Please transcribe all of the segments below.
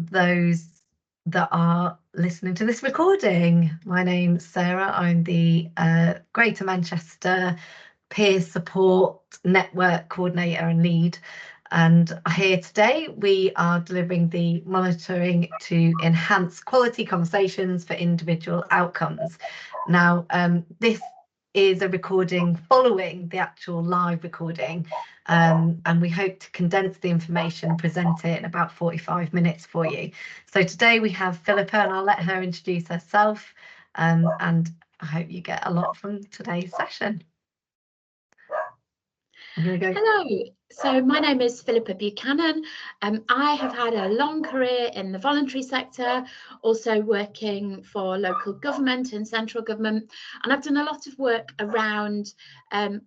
those that are listening to this recording. My name's Sarah. I'm the Greater Manchester Peer Support Network Coordinator and Lead. And here today we are delivering the monitoring to enhance quality conversations for individual outcomes. Now, this is a recording following the actual live recording, and we hope to condense the information, present it in about 45 minutes for you. So today we have Philippa, and I'll let her introduce herself, and I hope you get a lot from today's session. I'm going to go. Hello, so my name is Philippa Buchanan. I have had a long career in the voluntary sector, also working for local government and central government, and I've done a lot of work around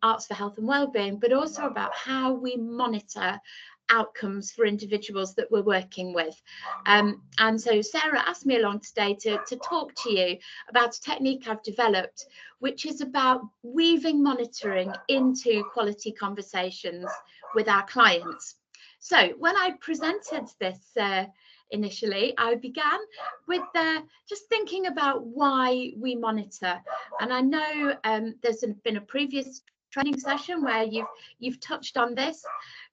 arts for health and wellbeing, but also about how we monitor outcomes for individuals that we're working with. And so Sarah asked me along today to talk to you about a technique I've developed, which is about weaving monitoring into quality conversations with our clients. So when I presented this initially, I began with just thinking about why we monitor. And I know there's been a previous training session where you've touched on this,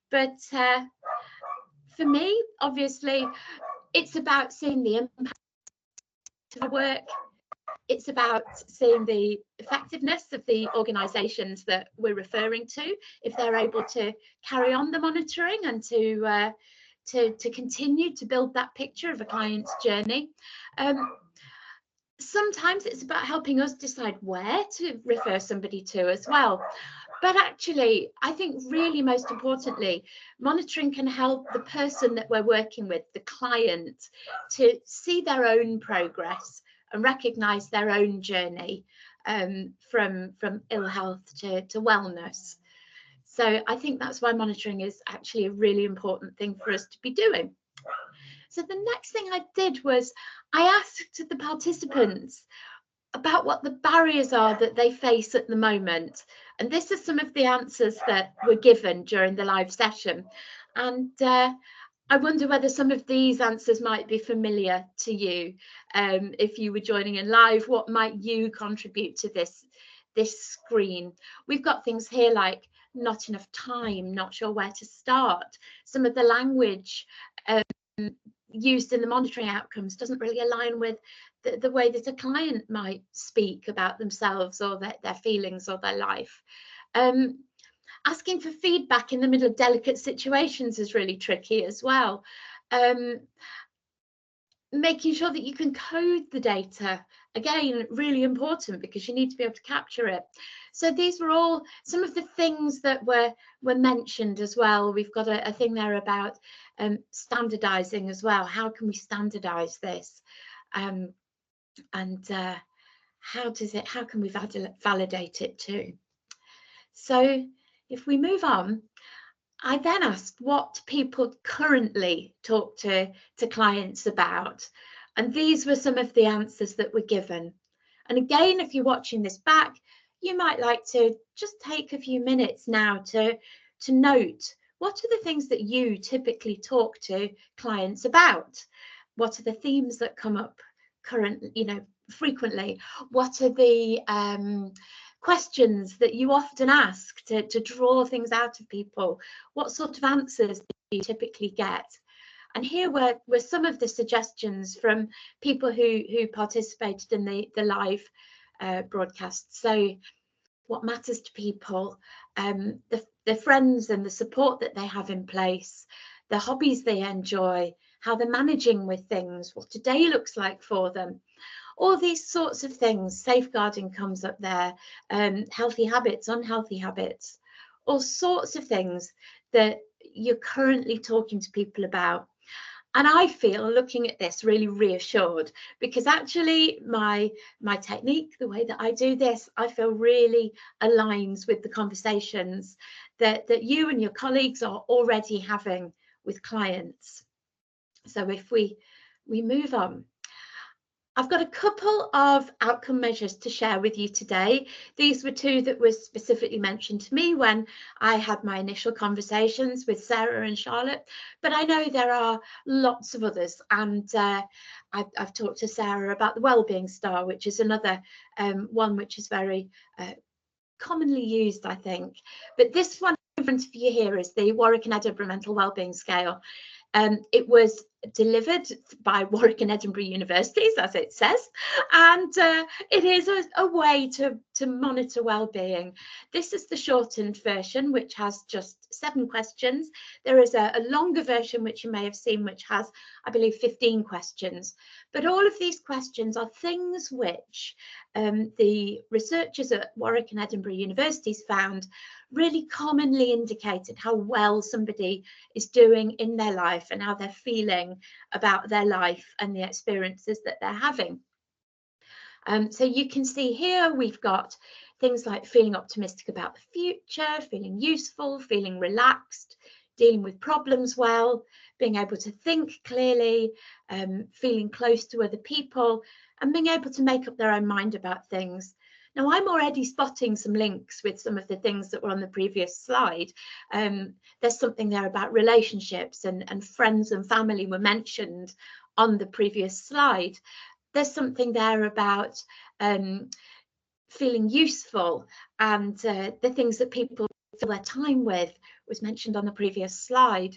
but for me, obviously, it's about seeing the impact of the work. It's about seeing the effectiveness of the organisations that we're referring to, if they're able to carry on the monitoring and to continue to build that picture of a client's journey. Sometimes it's about helping us decide where to refer somebody to as well. But actually, I think really most importantly, monitoring can help the person that we're working with, the client, to see their own progress and recognise their own journey from ill health to wellness. So I think that's why monitoring is actually a really important thing for us to be doing. So the next thing I did was I asked the participants about what the barriers are that they face at the moment. And this is some of the answers that were given during the live session. And I wonder whether some of these answers might be familiar to you. If you were joining in live, what might you contribute to this screen? We've got things here like not enough time, not sure where to start. Some of the language used in the monitoring outcomes doesn't really align with the way that a client might speak about themselves or their feelings or their life. Asking for feedback in the middle of delicate situations is really tricky as well. Making sure that you can code the data, again, really important because you need to be able to capture it. So these were all some of the things that were mentioned as well. We've got a thing there about standardizing as well. How can we standardize this? And how can we validate it too? So if we move on, I then asked what people currently talk to clients about. And these were some of the answers that were given. And again, if you're watching this back, you might like to just take a few minutes now to note what are the things that you typically talk to clients about? What are the themes that come up frequently? What are the questions that you often ask to draw things out of people? What sort of answers do you typically get? And here were some of the suggestions from people who participated in the live broadcast. So what matters to people, the friends and the support that they have in place, the hobbies they enjoy, how they're managing with things, what a day looks like for them. All these sorts of things. Safeguarding comes up there, healthy habits, unhealthy habits, all sorts of things that you're currently talking to people about. And I feel, looking at this, really reassured, because actually my technique, the way that I do this, I feel really aligns with the conversations that you and your colleagues are already having with clients. So if we move on, I've got a couple of outcome measures to share with you today. These were two that were specifically mentioned to me when I had my initial conversations with Sarah and Charlotte, but I know there are lots of others, and I've talked to Sarah about the Wellbeing Star, which is another one which is very commonly used, I think. But this one in front of you here is the Warwick and Edinburgh Mental Wellbeing Scale. It was delivered by Warwick and Edinburgh Universities, as it says, and it is a way to monitor well-being. This is the shortened version, which has just 7 questions. There is a longer version, which you may have seen, which has, I believe, 15 questions. But all of these questions are things which the researchers at Warwick and Edinburgh Universities found really commonly indicated how well somebody is doing in their life and how they're feeling about their life and the experiences that they're having. So you can see here we've got things like feeling optimistic about the future, feeling useful, feeling relaxed, dealing with problems well, being able to think clearly, feeling close to other people, and being able to make up their own mind about things. Now, I'm already spotting some links with some of the things that were on the previous slide. There's something there about relationships, and friends and family were mentioned on the previous slide. There's something there about feeling useful, and the things that people fill their time with was mentioned on the previous slide.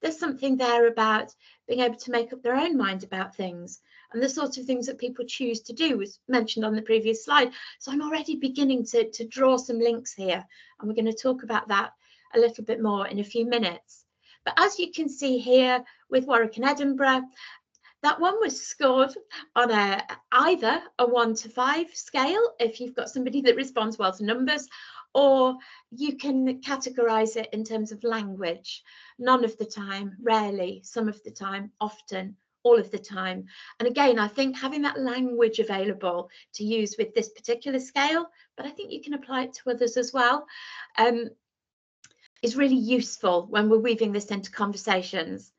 There's something there about being able to make up their own mind about things, and the sort of things that people choose to do was mentioned on the previous slide. So I'm already beginning to draw some links here, and we're going to talk about that a little bit more in a few minutes. But as you can see here with Warwick and Edinburgh, that one was scored on either a 1 to 5 scale if you've got somebody that responds well to numbers, or you can categorize it in terms of language. None of the time, rarely, some of the time, often, all of the time. And again, I think having that language available to use with this particular scale, but I think you can apply it to others as well, is really useful when we're weaving this into conversations.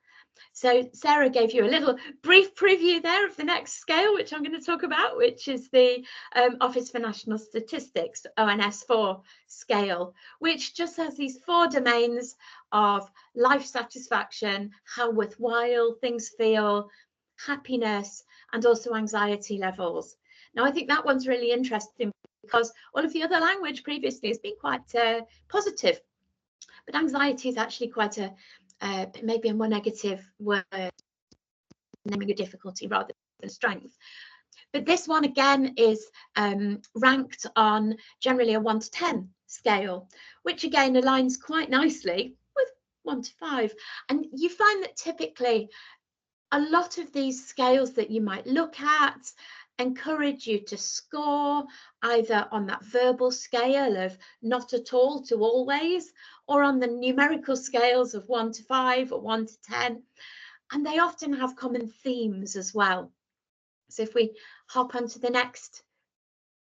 So Sarah gave you a little brief preview there of the next scale, which I'm going to talk about, which is the Office for National Statistics, ONS4 scale, which just has these 4 domains of life satisfaction, how worthwhile things feel, happiness, and also anxiety levels. Now, I think that one's really interesting because all of the other language previously has been quite positive, but anxiety is actually quite a maybe a more negative word, naming a difficulty rather than strength. But this one again is ranked on generally a 1 to 10 scale, which again aligns quite nicely with 1 to 5. And you find that typically a lot of these scales that you might look at encourage you to score either on that verbal scale of not at all to always, or on the numerical scales of 1 to 5 or 1 to 10. And they often have common themes as well. So if we hop onto the next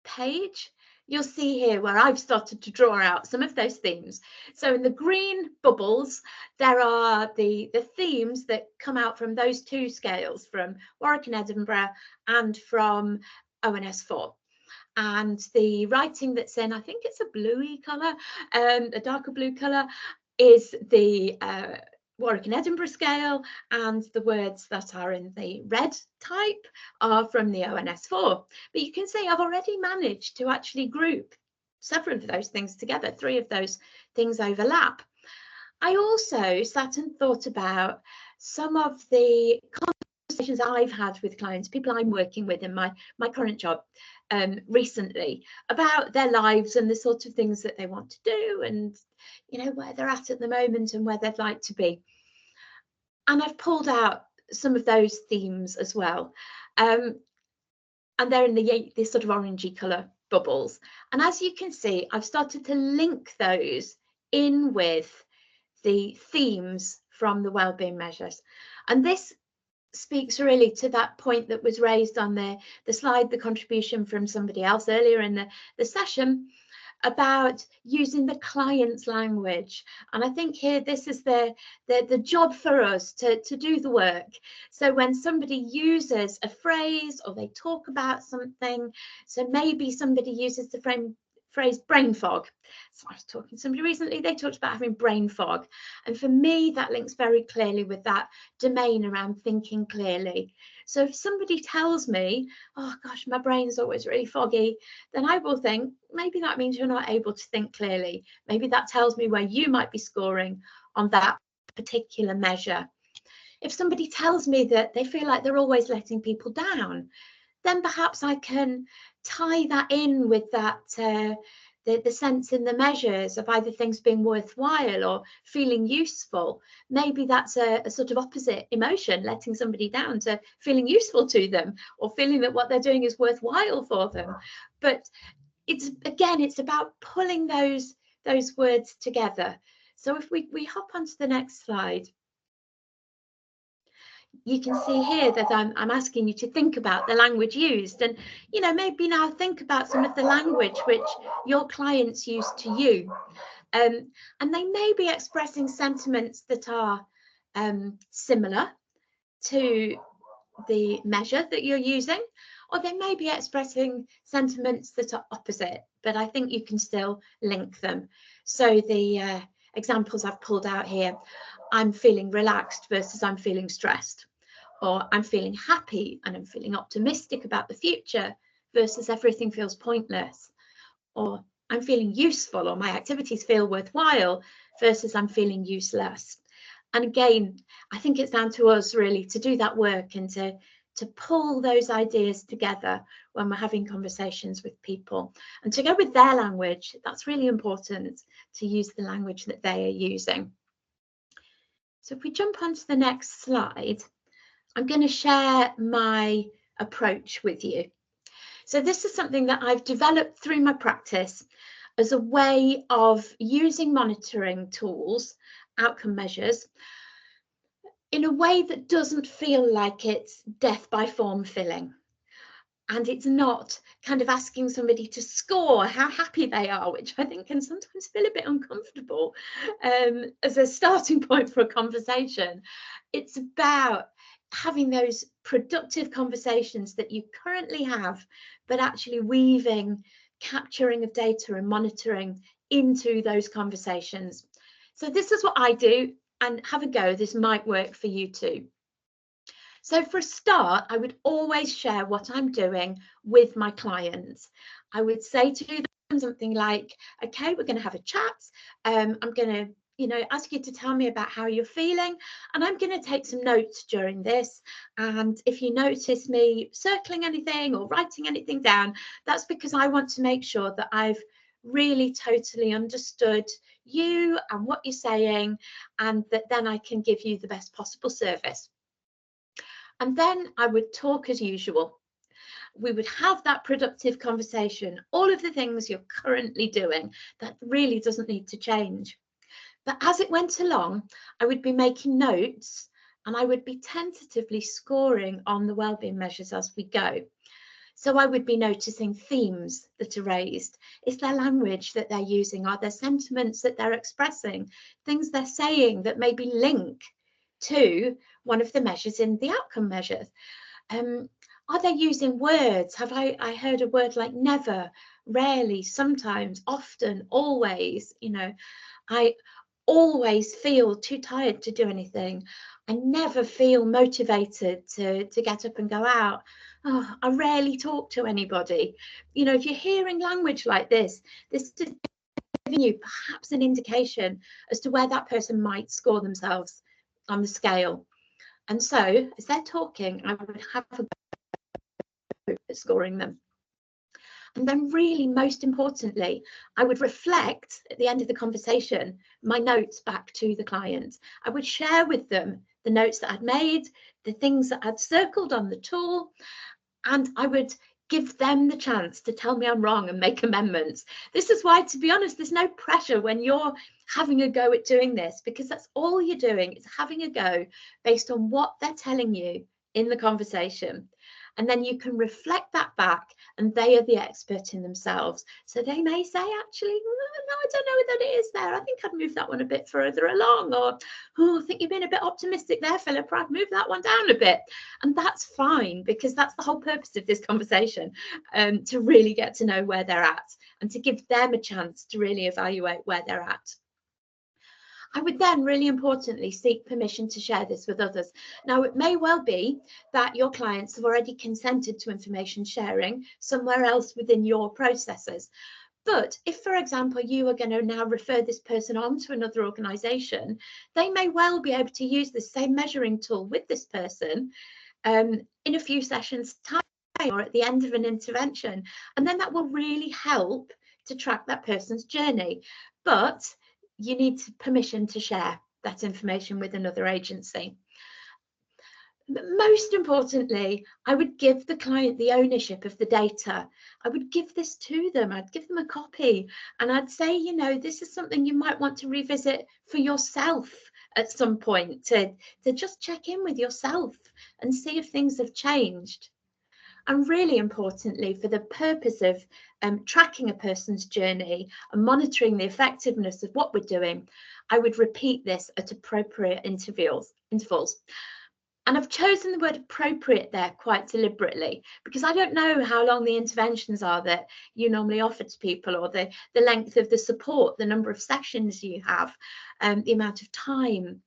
page, you'll see here where I've started to draw out some of those themes. So in the green bubbles, there are the themes that come out from those 2 scales, from Warwick and Edinburgh and from ONS4. And the writing that's in, I think it's a bluey colour, a darker blue colour, is the Warwick and Edinburgh scale, and the words that are in the red type are from the ONS4. But you can see I've already managed to actually group several of those things together. 3 of those things overlap. I also sat and thought about some of the conversations I've had with clients, people I'm working with in my current job recently, about their lives and the sort of things that they want to do, and where they're at the moment and where they'd like to be. And I've pulled out some of those themes as well, and they're in the sort of orangey colour bubbles. And as you can see, I've started to link those in with the themes from the wellbeing measures. And this speaks really to that point that was raised on the slide, the contribution from somebody else earlier in the session, about using the client's language. And I think here this is the job for us to do the work. So when somebody uses a phrase or they talk about something, so maybe somebody uses the phrase brain fog. So I was talking to somebody recently, they talked about having brain fog. And for me, that links very clearly with that domain around thinking clearly. So if somebody tells me, oh gosh, my brain's always really foggy, then I will think, maybe that means you're not able to think clearly. Maybe that tells me where you might be scoring on that particular measure. If somebody tells me that they feel like they're always letting people down, then perhaps I can tie that in with that the sense in the measures of either things being worthwhile or feeling useful. Maybe that's a sort of opposite emotion, letting somebody down, to feeling useful to them or feeling that what they're doing is worthwhile for them. But it's, again, it's about pulling those words together. So if we hop onto the next slide, you can see here that I'm asking you to think about the language used, and maybe now think about some of the language which your clients use to you, and they may be expressing sentiments that are similar to the measure that you're using, or they may be expressing sentiments that are opposite, but I think you can still link them. So the examples I've pulled out here: I'm feeling relaxed versus I'm feeling stressed, or I'm feeling happy and I'm feeling optimistic about the future versus everything feels pointless, or I'm feeling useful or my activities feel worthwhile versus I'm feeling useless. And again, I think it's down to us really to do that work and to pull those ideas together when we're having conversations with people, and to go with their language. That's really important, to use the language that they are using. So if we jump onto the next slide, I'm going to share my approach with you. So this is something that I've developed through my practice as a way of using monitoring tools, outcome measures, in a way that doesn't feel like it's death by form filling. And it's not kind of asking somebody to score how happy they are, which I think can sometimes feel a bit uncomfortable as a starting point for a conversation. It's about having those productive conversations that you currently have, but actually weaving capturing of data and monitoring into those conversations. So this is what I do, and have a go. This might work for you too. So for a start, I would always share what I'm doing with my clients. I would say to them something like, okay, we're going to have a chat. I'm going to ask you to tell me about how you're feeling, and I'm going to take some notes during this. And if you notice me circling anything or writing anything down, that's because I want to make sure that I've really totally understood you and what you're saying, and that then I can give you the best possible service. And then I would talk as usual. We would have that productive conversation, all of the things you're currently doing that really doesn't need to change. But as it went along, I would be making notes, and I would be tentatively scoring on the wellbeing measures as we go. So I would be noticing themes that are raised. Is there language that they're using? Are there sentiments that they're expressing? Things they're saying that maybe link to one of the measures in the outcome measures? Are they using words? Have I heard a word like never, rarely, sometimes, often, always? I always feel too tired to do anything. I never feel motivated to get up and go out. Oh, I rarely talk to anybody. If you're hearing language like this is giving you perhaps an indication as to where that person might score themselves on the scale. And so as they're talking, I would have a go at scoring them. And then really, most importantly, I would reflect at the end of the conversation my notes back to the client. I would share with them the notes that I'd made, the things that I'd circled on the tool, and I would give them the chance to tell me I'm wrong and make amendments. This is why, to be honest, there's no pressure when you're having a go at doing this, because that's all you're doing is having a go based on what they're telling you in the conversation. And then you can reflect that back, and they are the expert in themselves. So they may say, actually, no, I don't know that it is there. I think I'd move that one a bit further along. Or, oh, I think you've been a bit optimistic there, Philip. I'd move that one down a bit. And that's fine, because that's the whole purpose of this conversation, to really get to know where they're at and to give them a chance to really evaluate where they're at. I would then, really importantly, seek permission to share this with others. Now, it may well be that your clients have already consented to information sharing somewhere else within your processes. But if, for example, you are going to now refer this person on to another organisation, they may well be able to use the same measuring tool with this person in a few sessions' time or at the end of an intervention. And then that will really help to track that person's journey. But you need permission to share that information with another agency. Most importantly, I would give the client the ownership of the data. I would give this to them. I'd give them a copy, and I'd say, you know, this is something you might want to revisit for yourself at some point, to just check in with yourself and see if things have changed. And really importantly, for the purpose of tracking a person's journey and monitoring the effectiveness of what we're doing, I would repeat this at appropriate intervals. And I've chosen the word appropriate there quite deliberately, because I don't know how long the interventions are that you normally offer to people, or the length of the support, the number of sessions you have, the amount of time.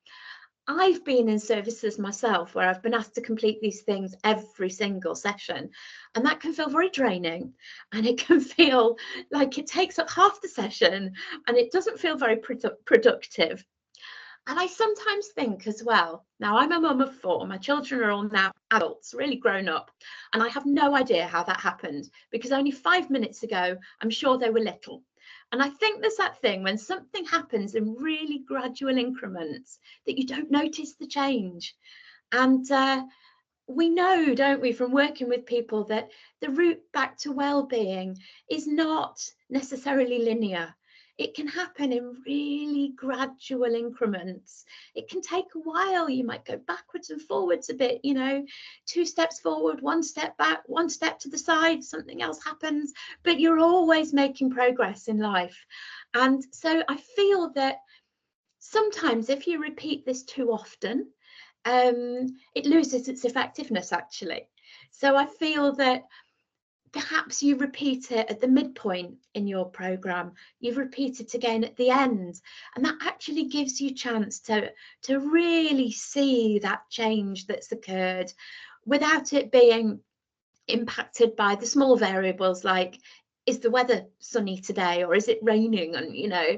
I've been in services myself where I've been asked to complete these things every single session, and that can feel very draining, and it can feel like it takes up half the session, and it doesn't feel very productive. And I sometimes think as well, now I'm a mum of 4, my children are all now adults, really grown up, and I have no idea how that happened, because only 5 minutes ago, I'm sure they were little. And I think there's that thing when something happens in really gradual increments that you don't notice the change. And we know, don't we, from working with people, that the route back to well-being is not necessarily linear. It can happen in really gradual increments. It can take a while. You might go backwards and forwards a bit, you know, 2 steps forward, 1 step back, 1 step to the side, something else happens, but you're always making progress in life. And so I feel that sometimes if you repeat this too often, it loses its effectiveness, actually. So I feel that perhaps you repeat it at the midpoint in your program, you repeat it again at the end, and that actually gives you a chance to really see that change that's occurred without it being impacted by the small variables like, is the weather sunny today, or is it raining, and, you know,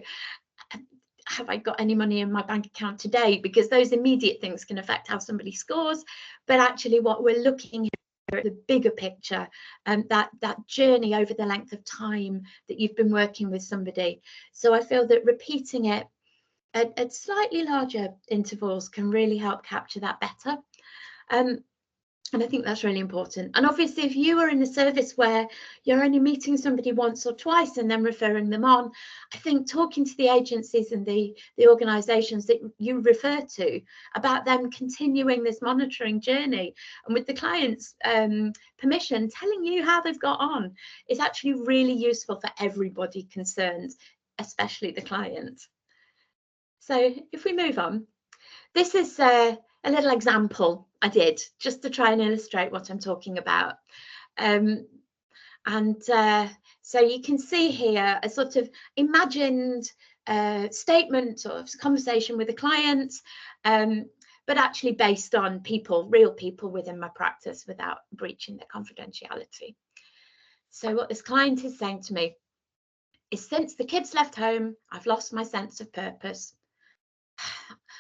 have I got any money in my bank account today? Because those immediate things can affect how somebody scores. But actually what we're looking at the bigger picture, and that journey over the length of time that you've been working with somebody. So I feel that repeating it at slightly larger intervals can really help capture that better. And I think that's really important. And obviously, if you are in a service where you're only meeting somebody once or twice and then referring them on, I think talking to the agencies and the organisations that you refer to about them continuing this monitoring journey, and with the client's permission, telling you how they've got on, is actually really useful for everybody concerned, especially the client. So if we move on, this is a little example I did just to try and illustrate what I'm talking about. So you can see here a sort of imagined statement or conversation with a client, but actually based on people, real people within my practice, without breaching their confidentiality. So what this client is saying to me is, since the kids left home, I've lost my sense of purpose.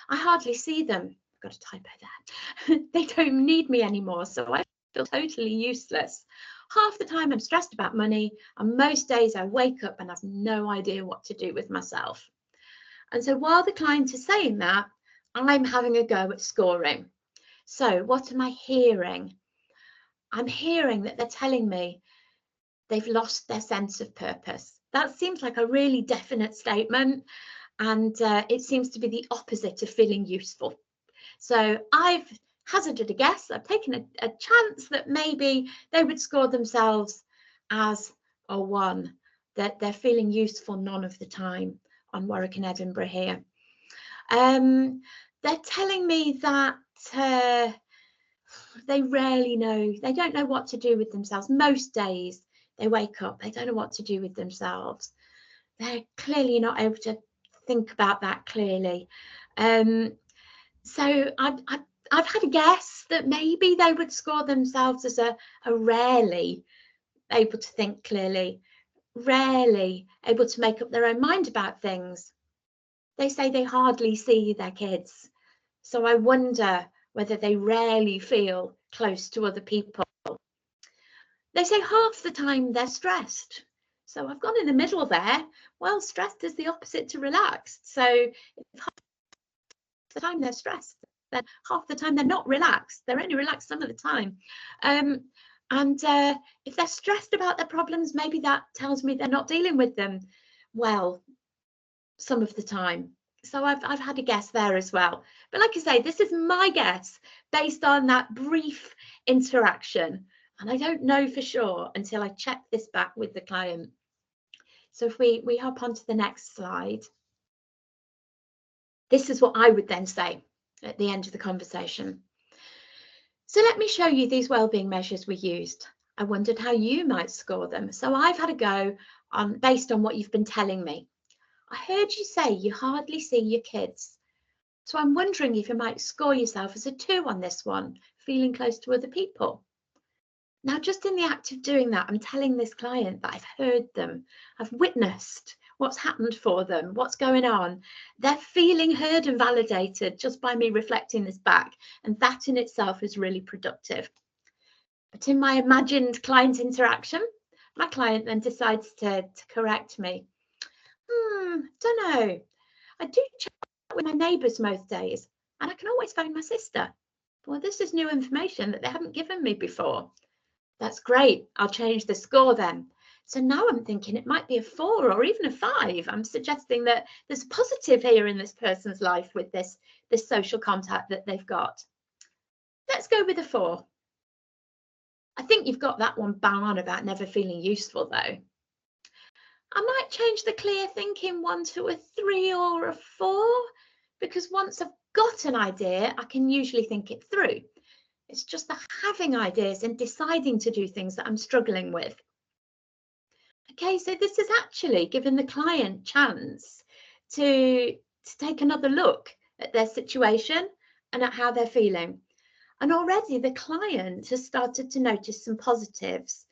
I hardly see them. I've got a typo there. They don't need me anymore, so I feel totally useless. Half the time I'm stressed about money, and most days I wake up and have no idea what to do with myself. And so while the client is saying that, I'm having a go at scoring. So what am I hearing? I'm hearing that they're telling me they've lost their sense of purpose. That seems like a really definite statement. And it seems to be the opposite of feeling useful. So I've hazarded a guess. I've taken a chance that maybe they would score themselves as a 1, that they're feeling useful none of the time on Warwick and Edinburgh here. They're telling me that they rarely know, they don't know what to do with themselves. Most days they wake up, they don't know what to do with themselves. They're clearly not able to think about that clearly. So I've had a guess that maybe they would score themselves as a rarely able to think clearly, rarely able to make up their own mind about things. They say they hardly see their kids. So I wonder whether they rarely feel close to other people. They say half the time they're stressed. So I've gone in the middle there. Well, stressed is the opposite to relaxed. So if half the time they're stressed, then half the time they're not relaxed. They're only relaxed some of the time. And if they're stressed about their problems, maybe that tells me they're not dealing with them well some of the time. So I've had a guess there as well. But like I say, this is my guess based on that brief interaction. And I don't know for sure until I check this back with the client. So if we hop on to the next slide, this is what I would then say at the end of the conversation. So let me show you these wellbeing measures we used. I wondered how you might score them. So I've had a go on based on what you've been telling me. I heard you say you hardly see your kids. So I'm wondering if you might score yourself as a 2 on this one, feeling close to other people. Now, just in the act of doing that, I'm telling this client that I've heard them, I've witnessed what's happened for them, what's going on. They're feeling heard and validated just by me reflecting this back. And that in itself is really productive. But in my imagined client interaction, my client then decides to correct me. Don't know. I do chat with my neighbours most days, and I can always phone my sister. Well, this is new information that they haven't given me before. That's great. I'll change the score then. So now I'm thinking it might be a 4 or even a 5. I'm suggesting that there's a positive here in this person's life with this social contact that they've got. Let's go with a 4. I think you've got that one bang on about never feeling useful though. I might change the clear thinking 1 to a 3 or a 4, because once I've got an idea, I can usually think it through. It's just the having ideas and deciding to do things that I'm struggling with. Okay, so this is actually giving the client chance to take another look at their situation and at how they're feeling. And already the client has started to notice some positives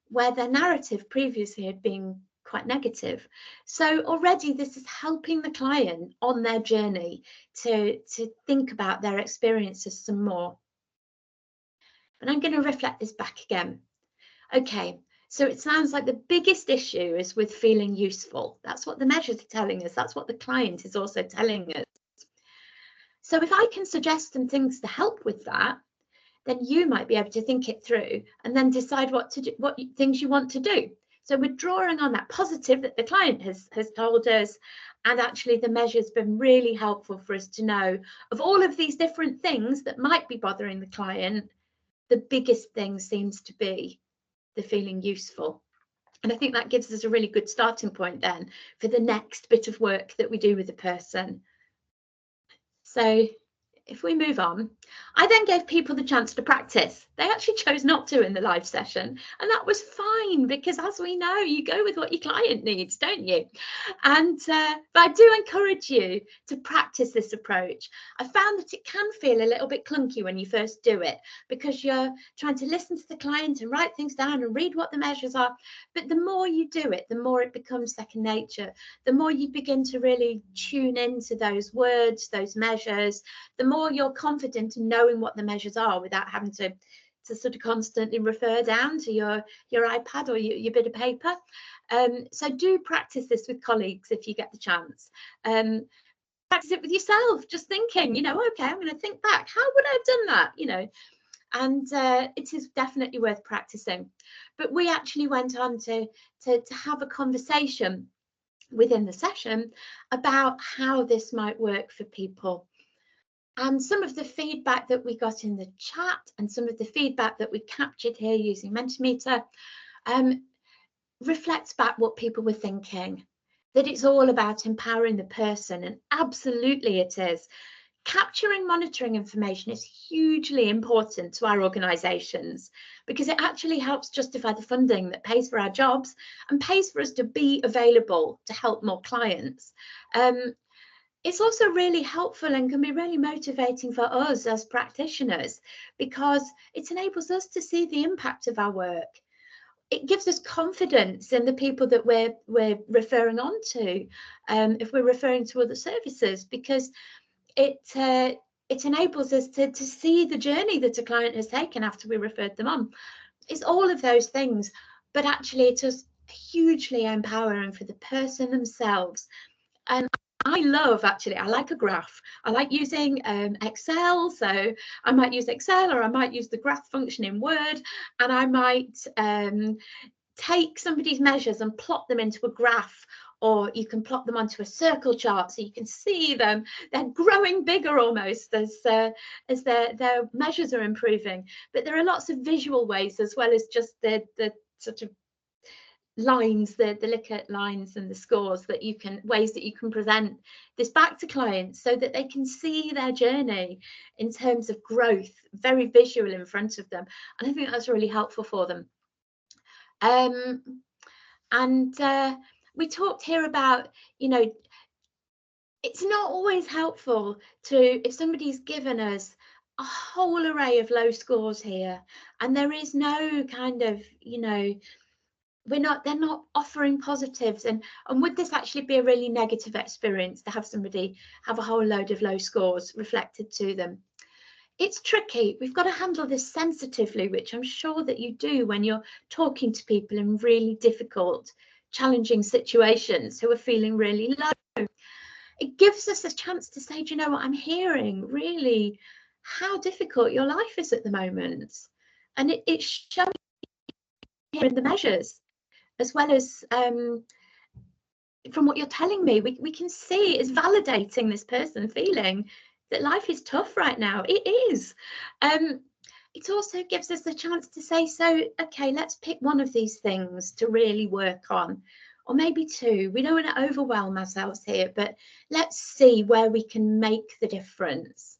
where their narrative previously had been quite negative. So already this is helping the client on their journey to think about their experiences some more. But I'm going to reflect this back again. Okay, so it sounds like the biggest issue is with feeling useful. That's what the measures are telling us. That's what the client is also telling us. So if I can suggest some things to help with that, then you might be able to think it through and then decide what to do, what things you want to do. So we're drawing on that positive that the client has told us, and actually the measure's been really helpful for us to know of all of these different things that might be bothering the client. The biggest thing seems to be the feeling useful. And I think that gives us a really good starting point then for the next bit of work that we do with the person. So if we move on, I then gave people the chance to practice. They actually chose not to in the live session, and that was fine, because as we know, you go with what your client needs, don't you? And but I do encourage you to practice this approach. I found that it can feel a little bit clunky when you first do it, because you're trying to listen to the client and write things down and read what the measures are. But the more you do it, the more it becomes second nature. The more you begin to really tune into those words, those measures, the more you're confident in knowing what the measures are without having to sort of constantly refer down to your iPad or your bit of paper. So do practice this with colleagues if you get the chance. Practice it with yourself, just thinking, you know, okay, I'm going to think back. How would I have done that? You know, and it is definitely worth practicing. But we actually went on to have a conversation within the session about how this might work for people. And some of the feedback that we got in the chat and some of the feedback that we captured here using Mentimeter reflects back what people were thinking, that it's all about empowering the person, and absolutely it is. Capturing monitoring information is hugely important to our organisations because it actually helps justify the funding that pays for our jobs and pays for us to be available to help more clients. It's also really helpful and can be really motivating for us as practitioners because it enables us to see the impact of our work. It gives us confidence in the people that we're referring on to, if we're referring to other services, because it enables us to see the journey that a client has taken after we referred them on. It's all of those things, but actually it is hugely empowering for the person themselves. And I like a graph. I like using Excel, so I might use Excel, or I might use the graph function in Word, and I might take somebody's measures and plot them into a graph, or you can plot them onto a circle chart so you can see them. They're growing bigger almost as their measures are improving. But there are lots of visual ways as well as just the sort of lines, the Likert lines and the scores, that you can, ways that you can present this back to clients so that they can see their journey in terms of growth, very visual in front of them. And I think that's really helpful for them. We talked here about, you know, it's not always helpful to, if somebody's given us a whole array of low scores here and there is no kind of, you know, they're not offering positives, and would this actually be a really negative experience to have somebody have a whole load of low scores reflected to them? It's tricky. We've got to handle this sensitively, which I'm sure that you do when you're talking to people in really difficult, challenging situations who are feeling really low. It gives us a chance to say, do you know what, I'm hearing really how difficult your life is at the moment, and it's showing here in the measures, as well as from what you're telling me, we can see it's validating this person feeling that life is tough right now. It is. It also gives us the chance to say, so, okay, let's pick one of these things to really work on, or maybe two. We don't want to overwhelm ourselves here, but let's see where we can make the difference.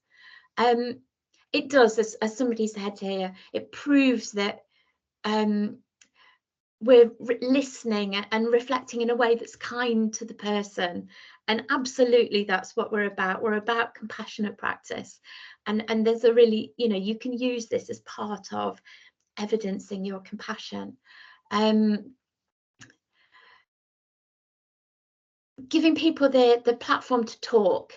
It does, as somebody said here, it proves that we're listening and reflecting in a way that's kind to the person. And absolutely, that's what we're about. We're about compassionate practice. And there's a really, you know, you can use this as part of evidencing your compassion. Giving people the platform to talk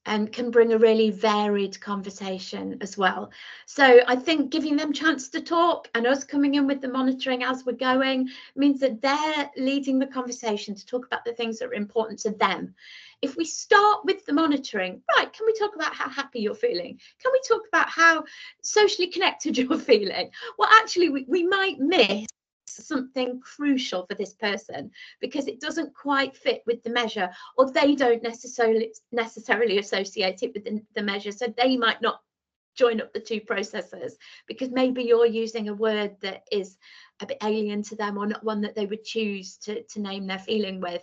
and can bring a really varied conversation as well. So I think giving them chance to talk and us coming in with the monitoring as we're going means that they're leading the conversation to talk about the things that are important to them. If we start with the monitoring, right, can we talk about how happy you're feeling? Can we talk about how socially connected you're feeling? Well, actually, we might miss something crucial for this person because it doesn't quite fit with the measure, or they don't necessarily associate it with the measure, so they might not join up the two processes because maybe you're using a word that is a bit alien to them, or not one that they would choose to name their feeling with.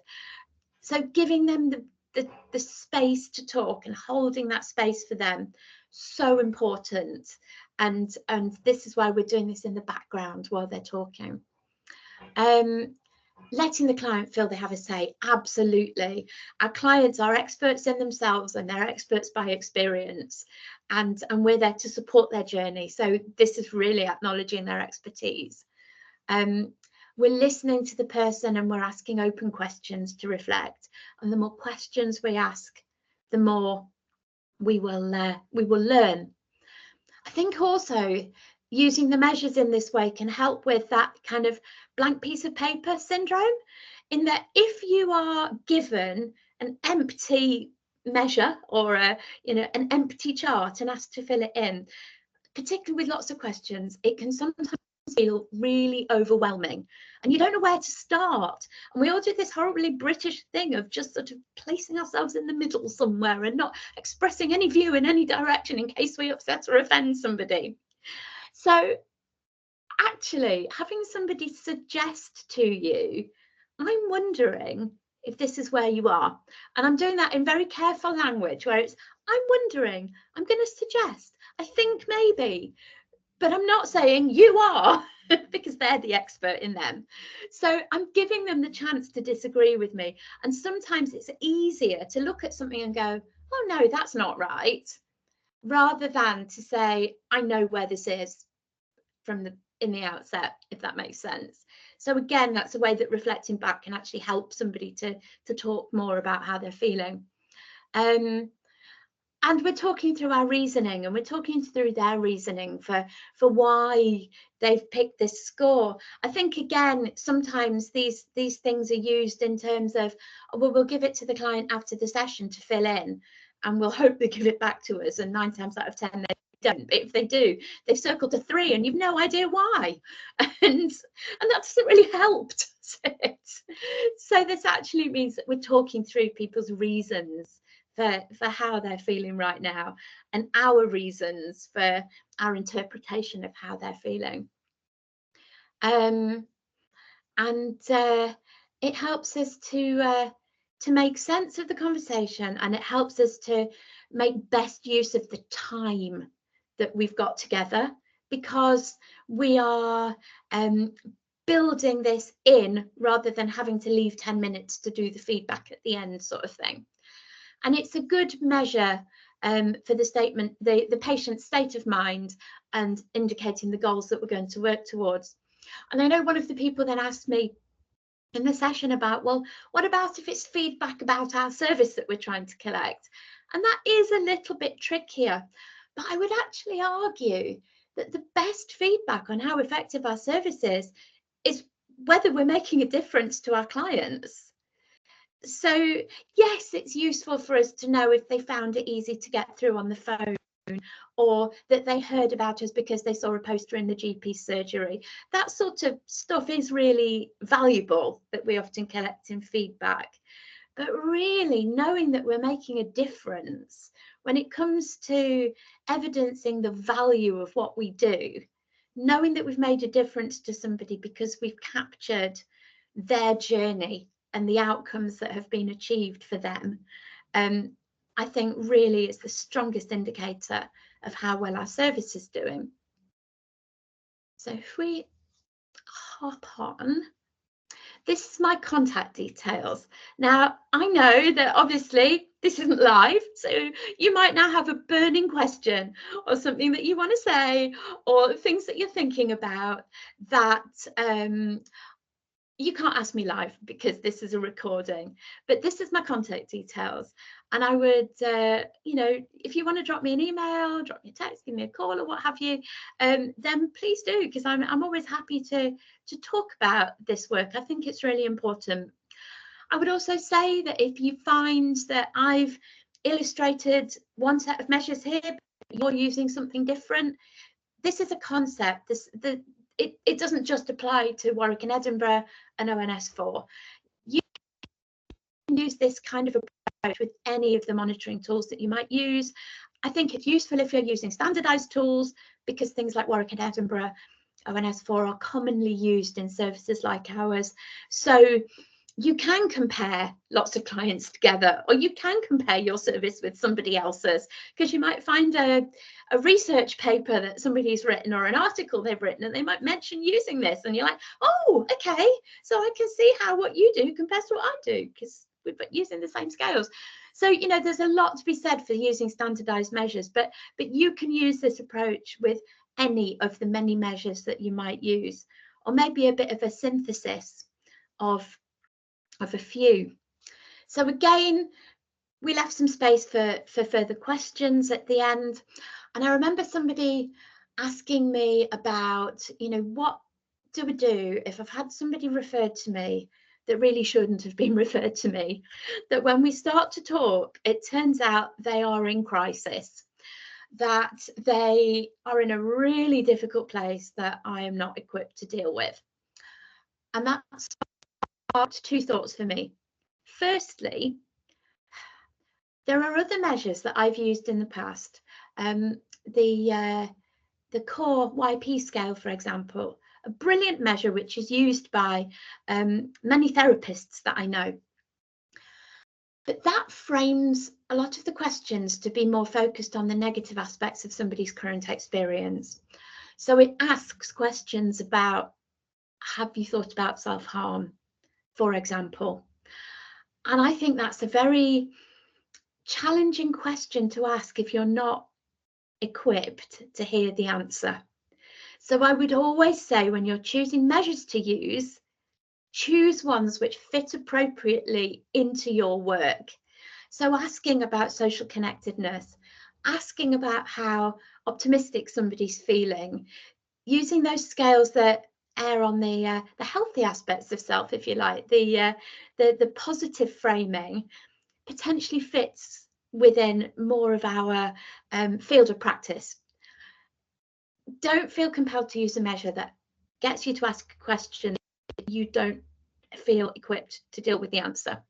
So giving them the space to talk and holding that space for them, so important. And this is why we're doing this in the background while they're talking. Letting the client feel they have a say, absolutely. Our clients are experts in themselves and they're experts by experience, and we're there to support their journey. So this is really acknowledging their expertise. We're listening to the person and we're asking open questions to reflect, and the more questions we ask, the more we will learn. I think also using the measures in this way can help with that kind of blank piece of paper syndrome, in that if you are given an empty measure or an empty chart and asked to fill it in, particularly with lots of questions, it can sometimes feel really overwhelming and you don't know where to start. And we all do this horribly British thing of just sort of placing ourselves in the middle somewhere and not expressing any view in any direction in case we upset or offend somebody. So actually having somebody suggest to you, I'm wondering if this is where you are. And I'm doing that in very careful language where it's, I'm wondering, I'm going to suggest, I think maybe, but I'm not saying you are because they're the expert in them. So I'm giving them the chance to disagree with me. And sometimes it's easier to look at something and go, oh no, that's not right, rather than to say, I know where this is in the outset, if that makes sense. So again, that's a way that reflecting back can actually help somebody to talk more about how they're feeling. And we're talking through our reasoning, and we're talking through their reasoning for why they've picked this score. I think again, sometimes these things are used in terms of, oh, well, we'll give it to the client after the session to fill in, and we'll hope they give it back to us. And 9 times out of 10 they don't. But if they do, they've circled a 3 and you've no idea why, and that doesn't really help, does it? So this actually means that we're talking through people's reasons for how they're feeling right now, and our reasons for our interpretation of how they're feeling. And it helps us to make sense of the conversation, and it helps us to make best use of the time that we've got together, because we are building this in rather than having to leave 10 minutes to do the feedback at the end, sort of thing. And it's a good measure for the statement, the patient's state of mind, and indicating the goals that we're going to work towards. And I know one of the people then asked me in the session about, well, what about if it's feedback about our service that we're trying to collect? And that is a little bit trickier, but I would actually argue that the best feedback on how effective our service is whether we're making a difference to our clients. So yes, it's useful for us to know if they found it easy to get through on the phone, or that they heard about us because they saw a poster in the GP surgery. That sort of stuff is really valuable, that we often collect in feedback. But really knowing that we're making a difference when it comes to evidencing the value of what we do, knowing that we've made a difference to somebody because we've captured their journey and the outcomes that have been achieved for them, I think really is the strongest indicator of how well our service is doing. So if we hop on, this is my contact details. Now, I know that obviously this isn't live, so you might now have a burning question or something that you want to say, or things that you're thinking about that you can't ask me live because this is a recording, but this is my contact details. And I would, you know, if you want to drop me an email, drop me a text, give me a call or what have you, then please do, because I'm always happy to talk about this work. I think it's really important. I would also say that if you find that I've illustrated one set of measures here, but you're using something different, this is a concept. It doesn't just apply to Warwick and Edinburgh and ONS4. You can use this kind of approach with any of the monitoring tools that you might use. I think it's useful if you're using standardized tools, because things like Warwick and Edinburgh, ONS4 are commonly used in services like ours. So you can compare lots of clients together, or you can compare your service with somebody else's, because you might find a research paper that somebody's written or an article they've written, and they might mention using this, and you're like, oh, okay, so I can see how what you do compares to what I do, because we're using the same scales. So, you know, there's a lot to be said for using standardized measures, but you can use this approach with any of the many measures that you might use, or maybe a bit of a synthesis of a few. So again, we left some space for further questions at the end. And I remember somebody asking me about, you know, what do we do if I've had somebody referred to me that really shouldn't have been referred to me, that when we start to talk, it turns out they are in crisis. that they are in a really difficult place that I am not equipped to deal with. And that sparked two thoughts for me. Firstly, there are other measures that I've used in the past. The core YP scale, for example, a brilliant measure which is used by many therapists that I know. But that frames a lot of the questions to be more focused on the negative aspects of somebody's current experience. So it asks questions about, have you thought about self-harm, for example? And I think that's a very challenging question to ask if you're not equipped to hear the answer. So I would always say, when you're choosing measures to use, choose ones which fit appropriately into your work. So asking about social connectedness, asking about how optimistic somebody's feeling, using those scales that err on the healthy aspects of self, if you like, the positive framing, potentially fits within more of our field of practice. Don't feel compelled to use a measure that gets you to ask a question that you don't feel equipped to deal with the answer.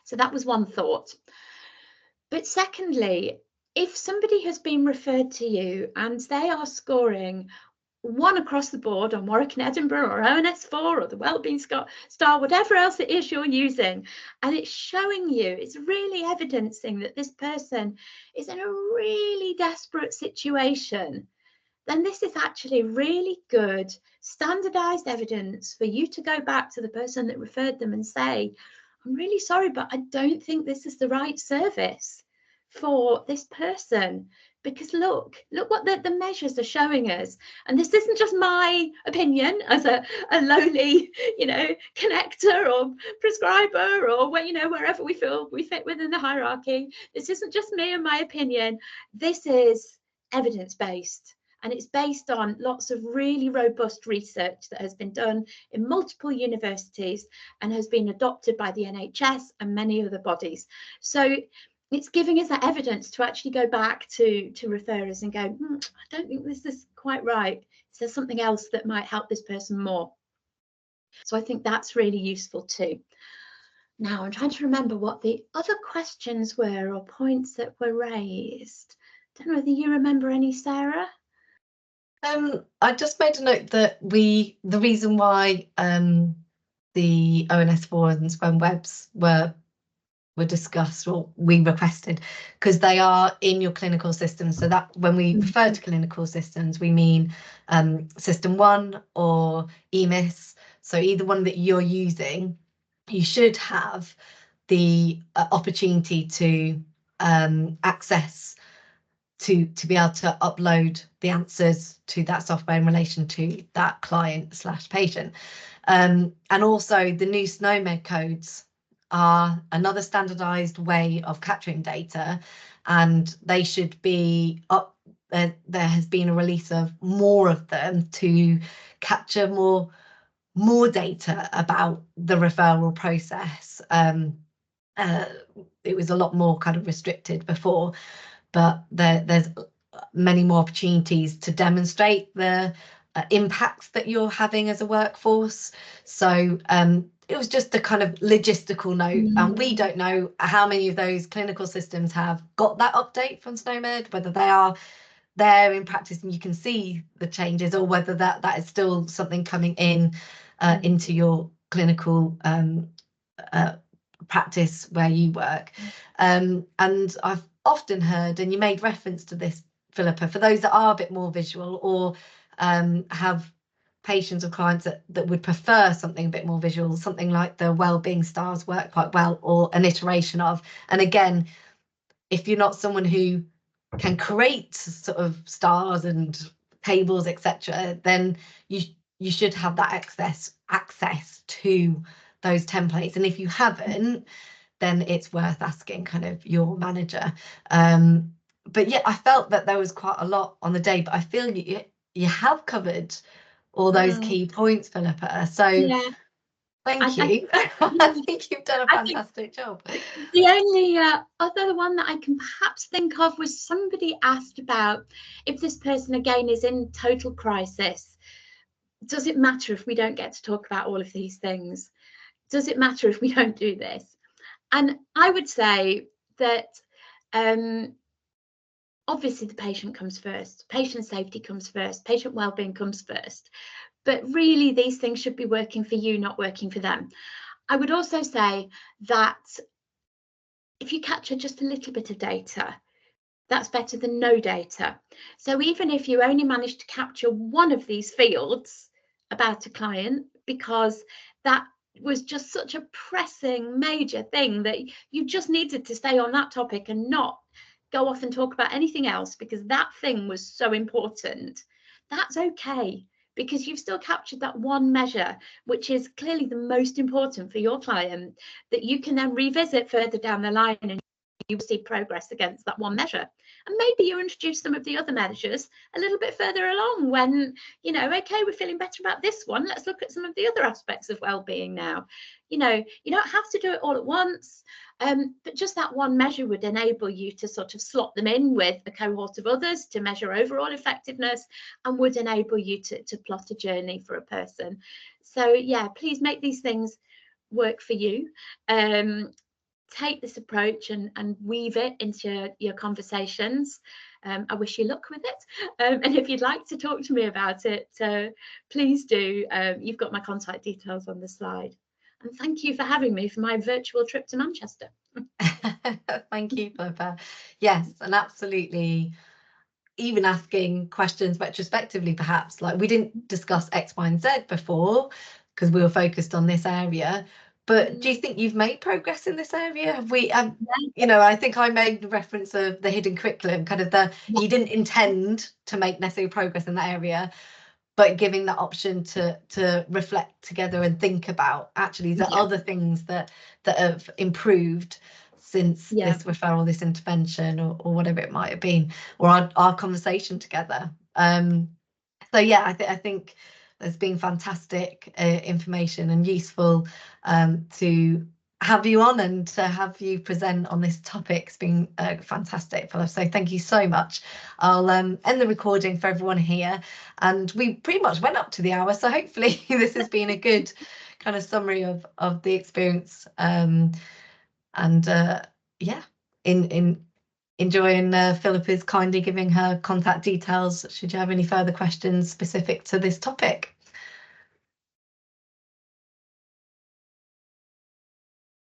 So that was one thought. But secondly, if somebody has been referred to you and they are scoring 1 across the board on Warwick and Edinburgh or ONS4 or the Wellbeing Star, whatever else it is you're using, and it's showing you, it's really evidencing that this person is in a really desperate situation, then this is actually really good standardized evidence for you to go back to the person that referred them and say, I'm really sorry, but I don't think this is the right service for this person, because look what the measures are showing us. And this isn't just my opinion as a lowly, connector or prescriber, or wherever we feel we fit within the hierarchy. This isn't just me and my opinion. This is evidence-based. And it's based on lots of really robust research that has been done in multiple universities and has been adopted by the NHS and many other bodies. So it's giving us that evidence to actually go back to referrers and go, I don't think this is quite right. Is there something else that might help this person more? So I think that's really useful too. Now I'm trying to remember what the other questions were or points that were raised. Don't know whether you remember any, Sarah? I just made a note that the reason why the ONS4 and SPEN webs were discussed, or we requested, because they are in your clinical system. So that when we refer to clinical systems, we mean System 1 or EMIS. So either one that you're using, you should have the opportunity to access to be able to upload the answers to that software in relation to that client/patient. And also the new SNOMED codes are another standardized way of capturing data, and they should be up. There has been a release of more of them to capture more data about the referral process. It was a lot more kind of restricted before, but there's many more opportunities to demonstrate the impacts that you're having as a workforce. So it was just a kind of logistical note, and we don't know how many of those clinical systems have got that update from SNOMED, whether they are there in practice and you can see the changes, or whether that is still something coming in into your clinical practice where you work. And I've often heard, and you made reference to this, Philippa, for those that are a bit more visual, or have patients or clients that would prefer something a bit more visual, something like the Wellbeing Stars work quite well, or an iteration of. And again, if you're not someone who can create sort of stars and tables, etc., then you should have that access to those templates. And if you haven't, then it's worth asking kind of your manager. But yeah, I felt that there was quite a lot on the day, but I feel you have covered all those key points, Philippa. So yeah, Thank you. I think you've done a fantastic job. The only other one that I can perhaps think of was somebody asked about if this person again is in total crisis. Does it matter if we don't get to talk about all of these things? Does it matter if we don't do this? And I would say that obviously the patient comes first, patient safety comes first, patient well-being comes first, but really these things should be working for you, not working for them. I would also say that if you capture just a little bit of data, that's better than no data. So even if you only manage to capture one of these fields about a client, because that was just such a pressing major thing that you just needed to stay on that topic and not go off and talk about anything else because that thing was so important, that's okay, because you've still captured that one measure, which is clearly the most important for your client, that you can then revisit further down the line and you see progress against that one measure. And maybe you introduce some of the other measures a little bit further along when, you know, okay, we're feeling better about this one, let's look at some of the other aspects of well-being now. You know, you don't have to do it all at once, but just that one measure would enable you to sort of slot them in with a cohort of others to measure overall effectiveness and would enable you to plot a journey for a person. So yeah, please make these things work for you. Take this approach and weave it into your conversations. I wish you luck with it. And if you'd like to talk to me about it, please do. You've got my contact details on the slide. And thank you for having me for my virtual trip to Manchester. Thank you, Philippa. Yes, and absolutely. Even asking questions retrospectively, perhaps, like we didn't discuss X, Y, and Z before because we were focused on this area. But do you think you've made progress in this area? Have we, you know, I think I made reference of the hidden curriculum, kind of you didn't intend to make necessary progress in that area, but giving that option to reflect together and think about actually the other things that have improved since this referral, this intervention, or whatever it might have been, or our conversation together. So yeah, I think there's been fantastic information and useful to have you on and to have you present on this topic. It's been fantastic, Philip. So thank you so much. I'll end the recording for everyone here, and we pretty much went up to the hour. So hopefully this has been a good kind of summary of the experience. Yeah, in enjoying Philippa's kindly giving her contact details should you have any further questions specific to this topic.